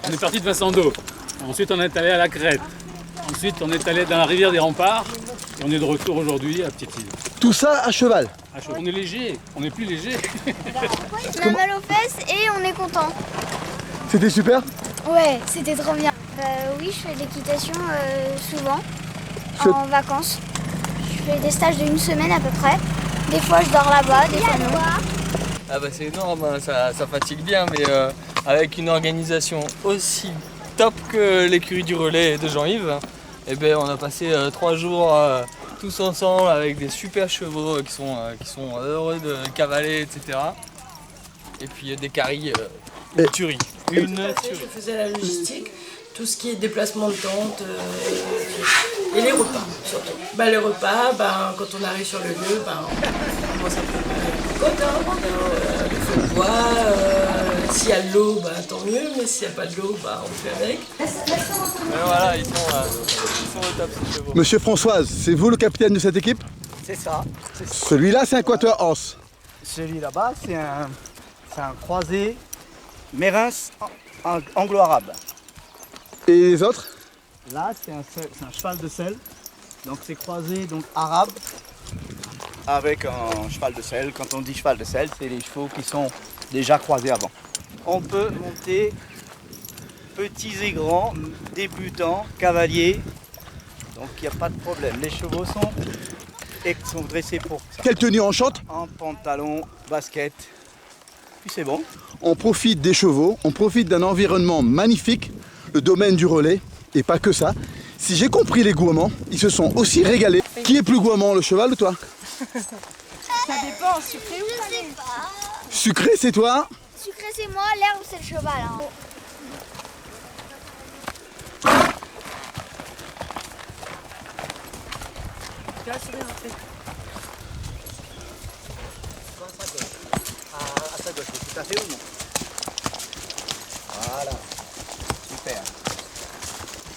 On est parti de Vincendo. Ensuite, on est allé à la Crête. Ensuite, on est allé dans la rivière des Remparts. Et on est de retour aujourd'hui à Petite-Île. Tout ça à cheval. On est léger, on est plus léger. On a mal aux fesses et on est content. C'était super? Ouais, c'était trop bien. Oui, je fais de l'équitation souvent, en vacances. Je fais des stages d'une semaine à peu près. Des fois, je dors là-bas, des fois non. Ah bah c'est énorme, hein, ça fatigue bien, mais avec une organisation aussi top que l'écurie du relais de Jean-Yves, eh ben, on a passé 3 jours tous ensemble avec des super chevaux qui sont heureux de cavaler, etc. Et puis des caries, une tuerie. Je faisais la logistique, tout ce qui est déplacement de tente et les repas surtout. Les repas, quand on arrive sur le lieu, on commence à préparer le cocotte, le feu de bois, s'il y a de l'eau, tant mieux, mais s'il n'y a pas de l'eau, on fait avec. Mais voilà, ils sont au top ces chevaux. Monsieur Françoise, c'est vous le capitaine de cette équipe? C'est ça. Celui-là, c'est un Quatuor Horse. Celui là-bas, c'est un croisé Mérins anglo-arabe. Et les autres? Là, c'est un cheval de selle. Donc c'est croisé arabe avec un cheval de selle. Quand on dit cheval de selle, c'est les chevaux qui sont déjà croisés avant. On peut monter petits et grands, débutants, cavaliers. Donc il n'y a pas de problème. Les chevaux sont dressés pour ça. Quelle tenue on chante? En pantalon, basket. Puis c'est bon. On profite des chevaux, on profite d'un environnement magnifique, le domaine du relais, et pas que ça. Si j'ai compris les gourmands, ils se sont aussi régalés. Qui est plus gourmand, le cheval ou toi? Ça dépend, sucré ou salé? Sucré, c'est toi? Sucré, c'est moi, l'herbe, c'est le cheval. Hein. À sa gauche, tout à fait ou non? Voilà, super.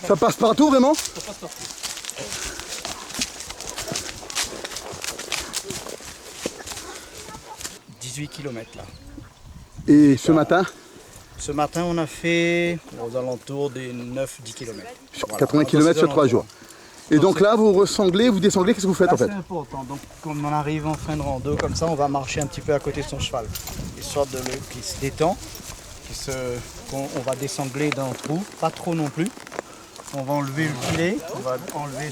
Ça passe partout, vraiment? Ça passe partout. « 18 km là. Et ce matin? Ce matin, on a fait aux alentours des 9-10 km. 80 km sur 3 jours. Et donc là, vous ressanglez, vous descenglez, qu'est-ce que vous faites en fait? C'est important. Donc, quand on arrive en fin de rando, comme ça, on va marcher un petit peu à côté de son cheval. Histoire qu'il se détend, on va désangler d'un trou, pas trop non plus. On va enlever le filet, on va enlever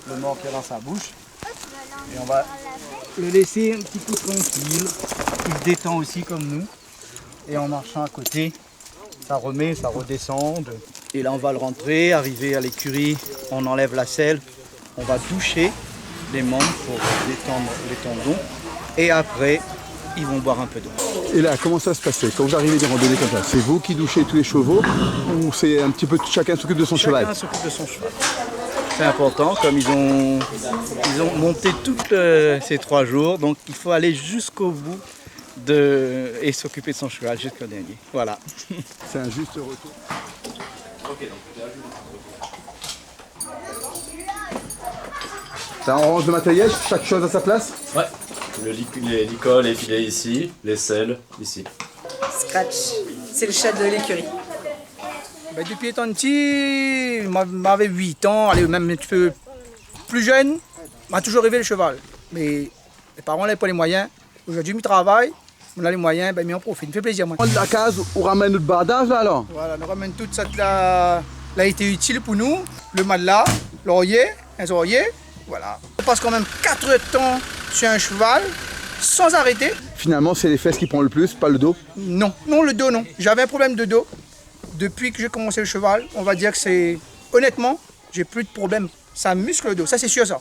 le mort qu'il y a dans sa bouche. Et on va le laisser un petit peu tranquille. Il se détend aussi comme nous. Et en marchant à côté, ça remet, ça redescend. Et là, on va le rentrer, arriver à l'écurie, on enlève la selle, on va doucher les membres pour détendre les tendons. Et après, ils vont boire un peu d'eau. Et là, comment ça se passait quand vous arrivez des randonnées comme ça? C'est vous qui douchez tous les chevaux ou c'est un petit peu chacun s'occupe de son cheval? Chacun s'occupe de son cheval. C'est important, comme ils ont monté tous ces 3 jours, donc il faut aller jusqu'au bout et s'occuper de son cheval jusqu'au dernier. Voilà. C'est un juste retour. Ça, on range le matériel, chaque chose à sa place? Ouais. Les licoles, les filets ici, les selles ici. Scratch, c'est le chat de l'écurie. Depuis étant petit, m'avait 8 ans, allez, même un petit peu plus jeune, m'a toujours rêvé le cheval. Mais les parents n'avaient pas les moyens. Aujourd'hui, ils travaillent, on a les moyens, mais on profite, il me fait plaisir. Moi. La case, on ramène notre bardage là alors? Voilà, on ramène toute cette là a été utile pour nous. Le matelas, l'oreiller, les oreillers, voilà. On passe quand même 4 temps sur un cheval, sans arrêter. Finalement, c'est les fesses qui prennent le plus, pas le dos? Non, le dos non. J'avais un problème de dos. Depuis que j'ai commencé le cheval, on va dire que c'est... Honnêtement, j'ai plus de problème. Ça muscle le dos, ça c'est sûr ça.